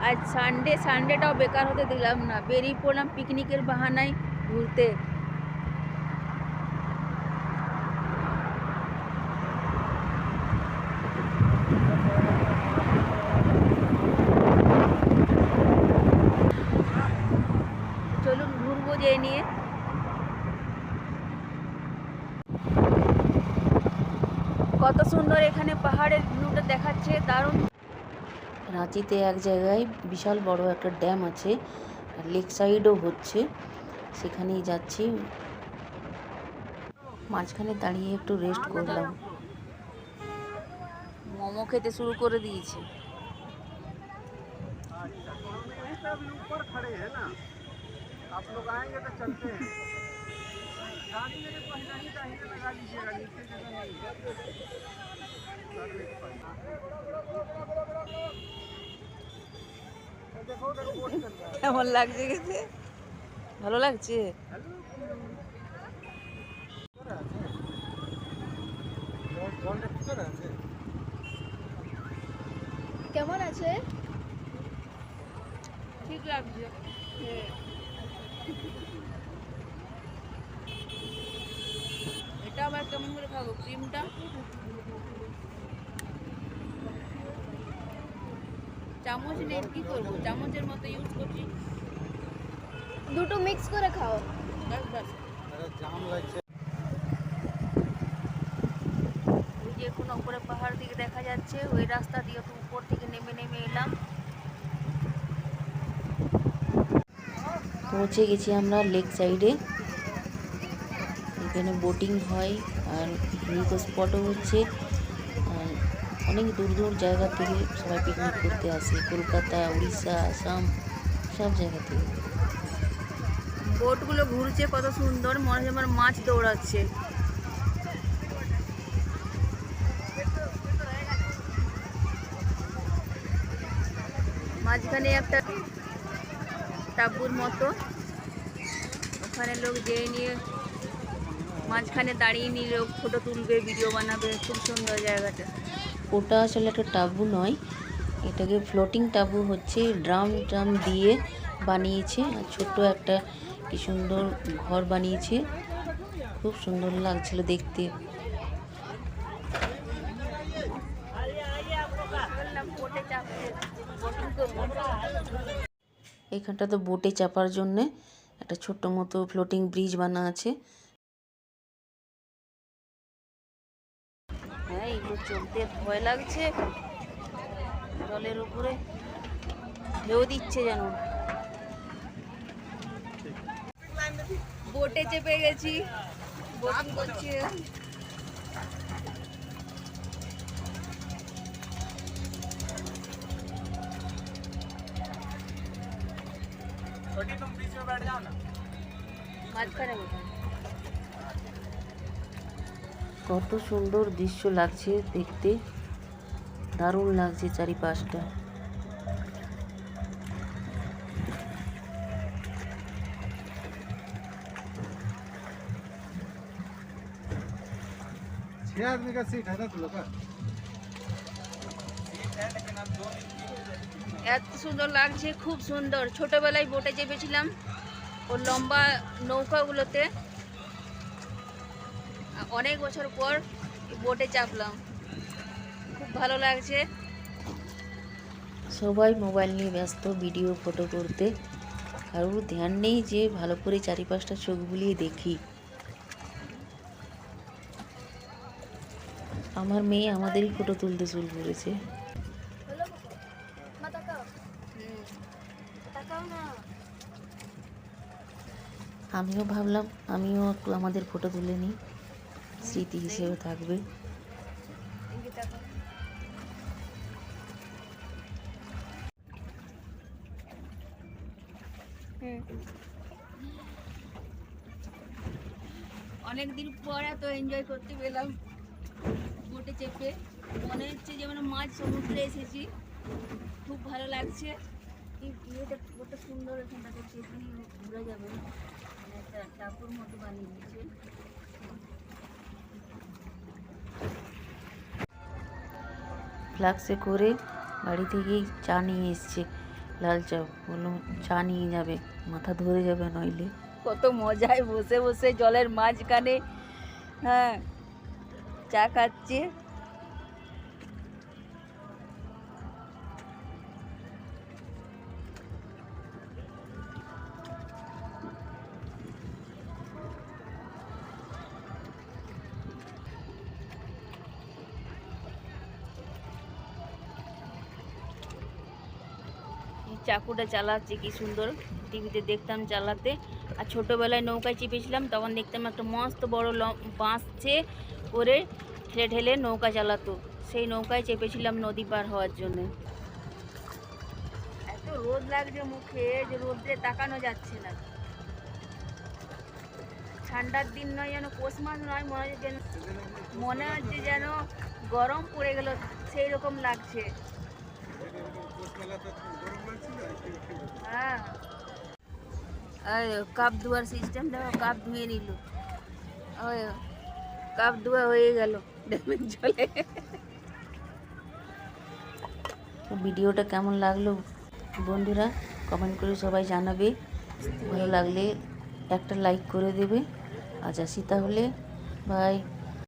আজ সানডেটাও বেকার হতে দিলাম না, বেরিয়ে পড়লাম পিকনিকের বাহানায় ঘুরতে। চলুন ঘুরবো যে নিয়ে। কত সুন্দর এখানে পাহাড়ের ভিউটা দেখাচ্ছে, দারুণ। রাঁচিতে এক জায়গায় বিশাল বড় একটা ড্যাম আছে, লেক সাইডও হচ্ছে, সেখানেই যাচ্ছি। মাঝখানে দাঁড়িয়ে একটু রেস্ট করলাম। মোমো খেতে শুরু করে দিয়েছে। কেমন লাগছে খেতে? ভালো লাগছে? কেমন আছে? ঠিক লাগছে। এটা আবার কেমন করে খাবো ক্রিমটা? চামচ নেই, কি করবো? চামচের মতো ইউজ করছি। দুটো মিক্স করে খাও। ব্যাস ব্যাস। ওই যে এখন উপরে পাহাড় দিকে দেখা যাচ্ছে, ওই রাস্তা দিয়ে তো উপর থেকে নেমে নেমে এলাম। পৌঁছে গেছি আমরা লেক সাইডে। এখানে বোটিং হয় আর পিকনিক স্পটও হচ্ছে। আর অনেক দূর দূর জায়গা থেকে সবাই পিকনিক করতে আসে, কলকাতা, উড়িষ্যা, আসাম, সব জায়গা থেকে। বোটগুলো ঘুরছে কত সুন্দর, মনে হয় আমার মাছ দৌড়াচ্ছে। মাঝখানে একটা তাঁবুর মতো, ওখানে লোক যেয়ে নিয়ে মাঝখানে দাঁড়িয়ে নিয়ে লোক ফটো তুলবে, ভিডিও বানাবে। খুব সুন্দর জায়গাটা। ওটা আসলে একটা টাবু নয়, এটাকে ফ্লোটিং টাবু হচ্ছে, ড্রাম ড্রাম দিয়ে বানিয়েছে। আর ছোট্ট একটা কি সুন্দর ঘর বানিয়েছে, খুব সুন্দর লাগছিল দেখতে। এখানটা তো বোটে চাপার জন্যে একটা ছোট্ট মতো ফ্লোটিং ব্রিজ বানা আছে। হ্যাঁ, এগুলো চলতে ভয় লাগছে, জলের উপরে ঢেউ দিচ্ছে যেন। বোটে চেপে গেছি, বোটিং করছি। মাঝখানে বসে কত সুন্দর দৃশ্য লাগছে দেখতে, দারুণ লাগছে চারিপাশটা। आदमी का सीट है ना तुम लोग का? এত সুন্দর লাগছে, খুব সুন্দর। ছোটবেলায় বোটে চেপেছিলাম ও লম্বা নৌকাগুলোতে, অনেক বছর পর বোটে চাপলাম, খুব ভালো লাগছে। সবাই মোবাইল নিয়ে ব্যস্ত, ভিডিও ফটো করতে, কারোর ধ্যান নেই যে ভালো করে চারিপাশটা চোখ বুলিয়ে দেখি। আমার মেয়ে আমাদেরই ফটো তুলতে শুরু করেছে। আমিও ভাবলাম আমিও একটু আমাদের ফটো তুলে নিই, স্মৃতি হিসেবে থাকবে। অনেকদিন পর এত এনজয় করতে পেলাম বোটে চেপে, মনে হচ্ছে যেমন মাঝ সমুদ্রে এসেছি। খুব ভালো লাগছে। ইয়েটা কত সুন্দর, এখানটাতে চেপে ঘুরে যাবে, মানে একটা টাপুর মতো বানিয়ে দিয়েছে। ফ্লাক্সে করে বাড়ি থেকেই চা নিয়ে এসছে, লাল চা। বললাম চা নিয়ে যাবে, মাথা ধরে যাবে নইলে। কত মজায় বসে বসে জলের মাঝখানে, হ্যাঁ, চা খাচ্ছে। চাকুটা চালাচ্ছে কি সুন্দর, টিভিতে দেখতাম চালাতে। আর ছোটোবেলায় নৌকায় চেপেছিলাম, তখন দেখতাম একটা মস্ত বড় বাঁশছে করে ঠেলে ঠেলে নৌকা চালাতো, সেই নৌকায় চেপেছিলাম নদী পার হওয়ার জন্য। এত রোদ লাগছে মুখে যে রোদ্রে তাকানো যাচ্ছে না। ঠান্ডার দিন নয়, যেন পৌষ মাস নয়, মনে হচ্ছে যেন গরম পড়ে গেল, সেই রকম লাগছে। হ্যাঁ, কাপ ধোয়ার সিস্টেম দেখো, কাপ ধুয়ে নিল, কাপ ধোয়া হয়ে গেল ড্যামের জলে। ভিডিওটা কেমন লাগলো বন্ধুরা কমেন্ট করে সবাই জানাবে। ভালো লাগলে একটা লাইক করে দেবে। আজ আসি তাহলে, বাই।